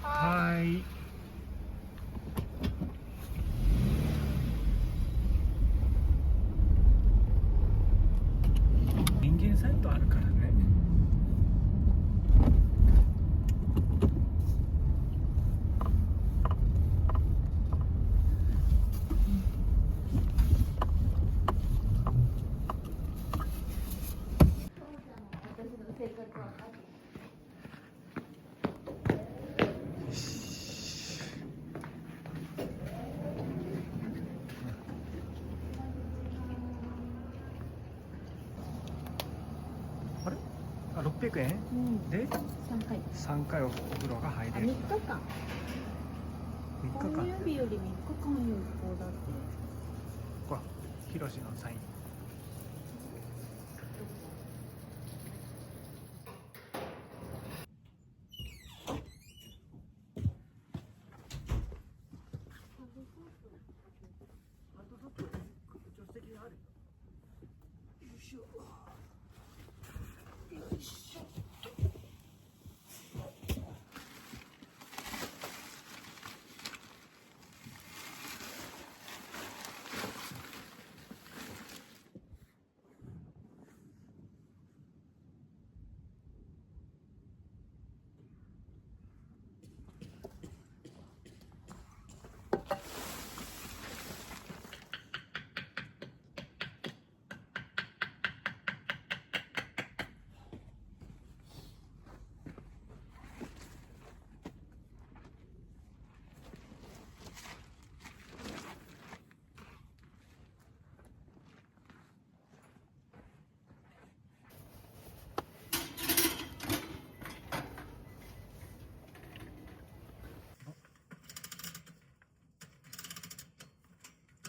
はい。人間サイトあるからね。あれ？あ、600円？で3回お風呂が入れる。3日間。3日間。日より3日間有効だって。ほら、ひろしのサイン。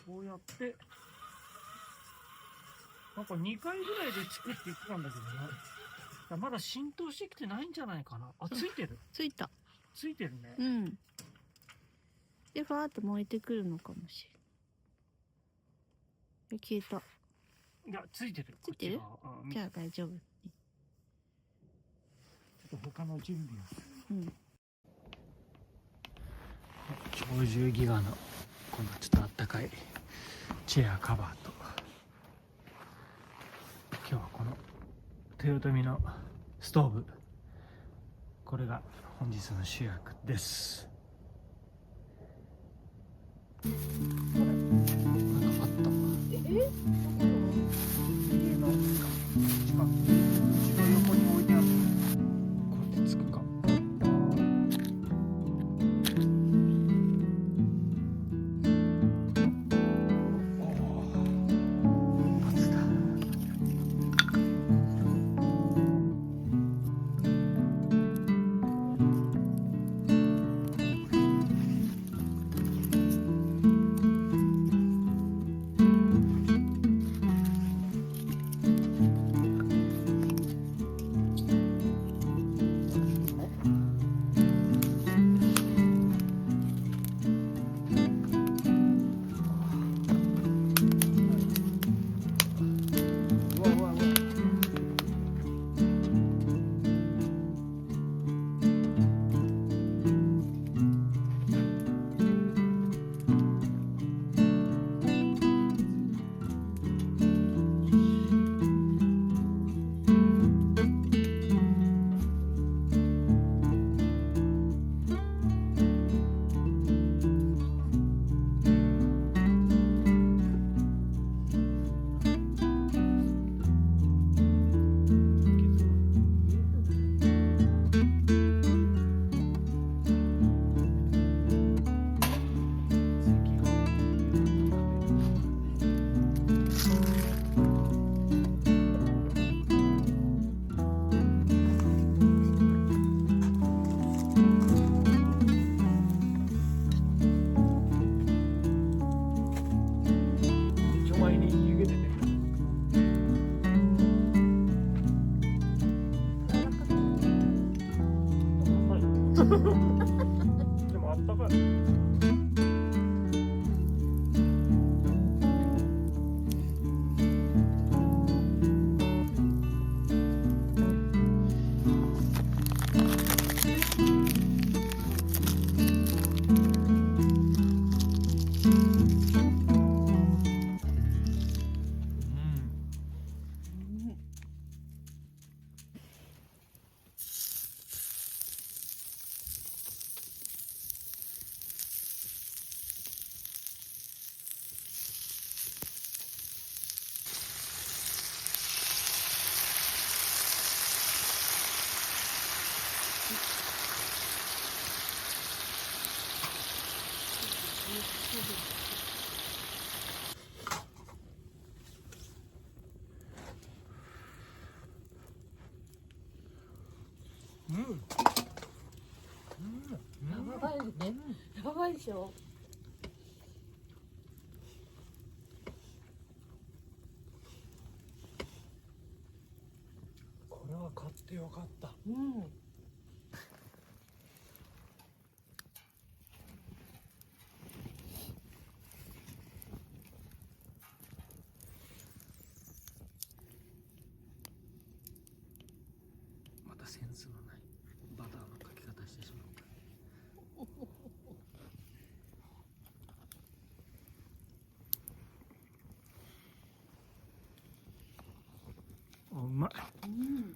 こうやってなんか2回ぐらいで作っていくんだけどな。まだ浸透してきてないんじゃないかな。あ、ついてる。ついた。ついてるね。うん。で、ファーっと燃えてくるのかもしれない。消えた。いや、ついてる。ついてる？うん、じゃあ大丈夫。ちょっと他の準備を。うん。鳥獣ギガのこのちょっとあったかいチェアカバーと、今日はこの豊臣のストーブ、これが本日の主役です。これなんかあった。家の近くにうちの横に置いてある。こうやってつくか。ったかい。うん。やばいね。やばいでしょ。これは買ってよかった。うん。またセンスのないバターのかけ方してしまうから。うまい。うん。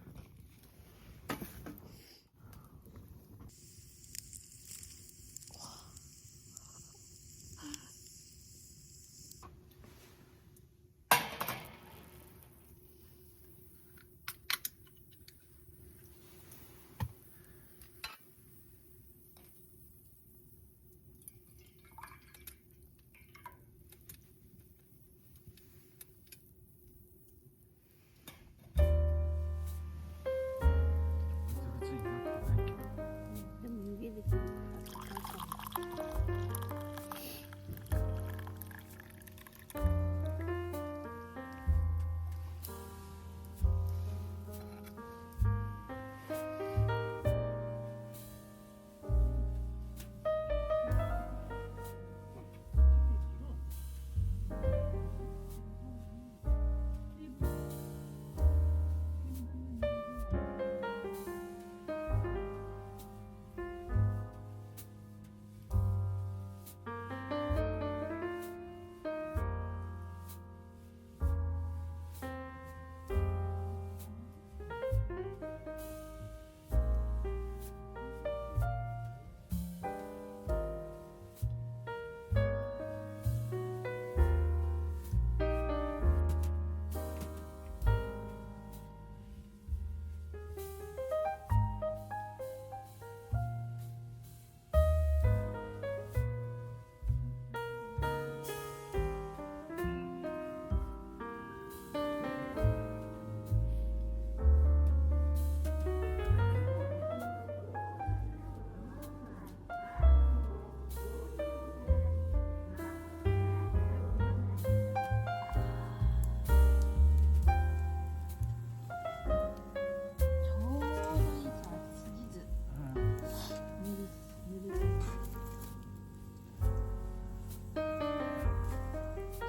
ブツブツになってないけど。でも湯気出てるから使うかも。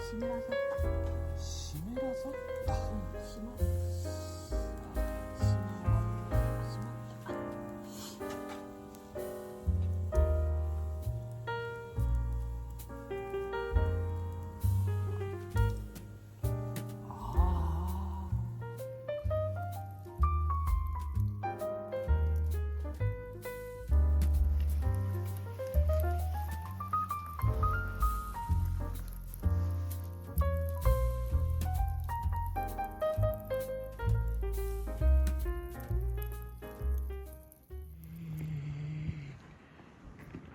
湿らさった。湿らさった。しまった。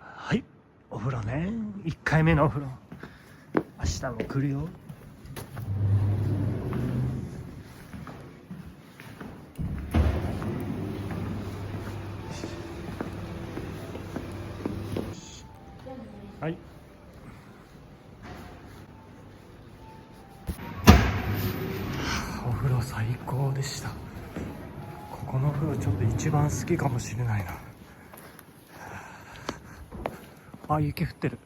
はい、お風呂ね。1回目のお風呂。明日も来るよ。はい。お風呂最高でした。ここのお風呂ちょっと一番好きかもしれないな。あ、雪降ってる。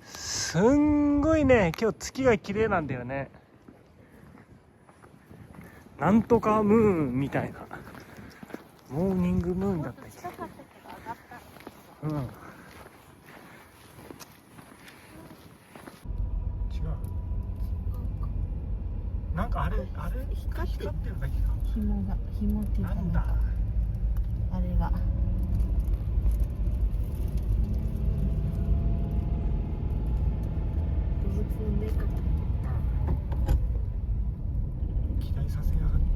すんごいね、今日月が綺麗なんだよね。なんとかムーンみたいな。モーニングムーンだったっけ。近かったけど上がった。うん。違う。なんかあれ光ってるるだけか。紐っていうかなんだ。あれが動物の目か。期待させやがって。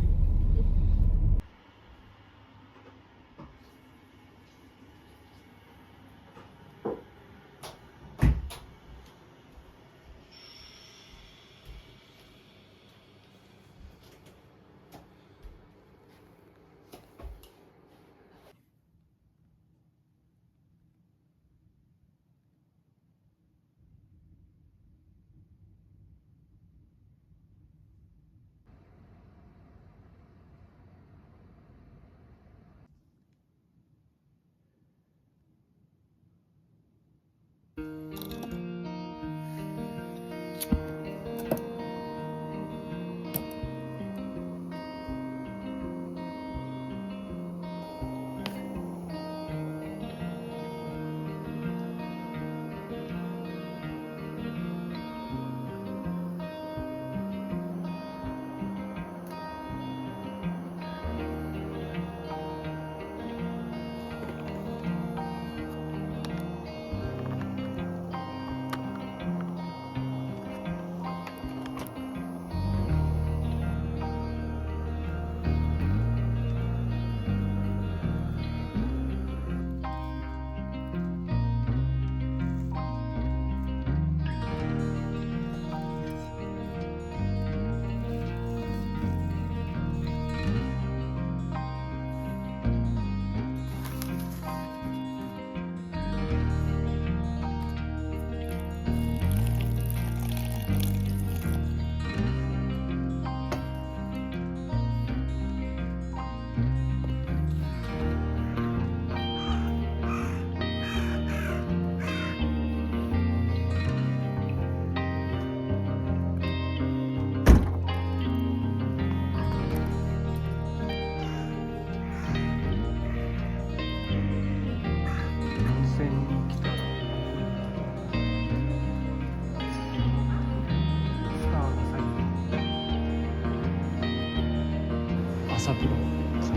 朝風呂完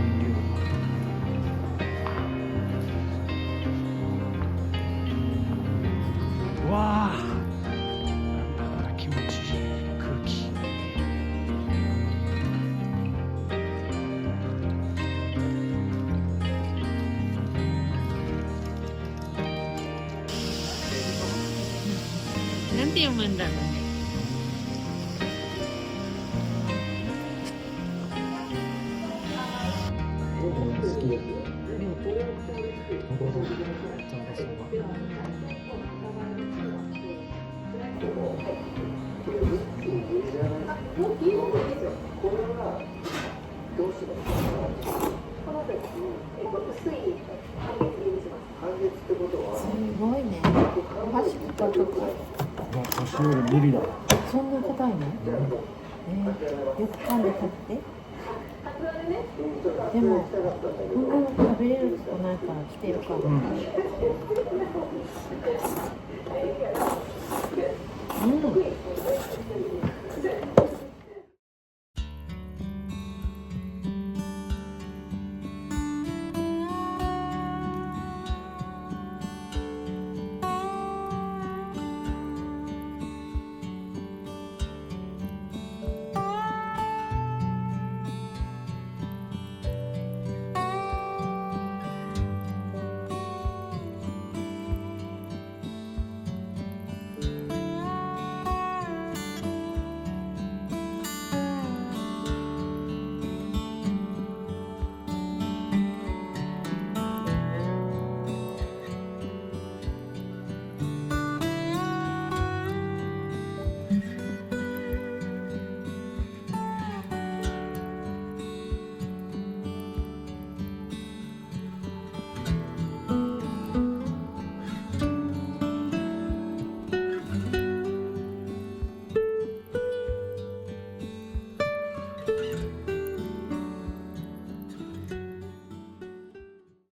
了。わあ、なんだか気持ちいい空気。なんて読むんだろうね。すごいね。箸使うとか。年寄り無理だ。そんな硬いの？よく噛んで食べて。でもこんなの食べれるとこないから来てよかった。うん。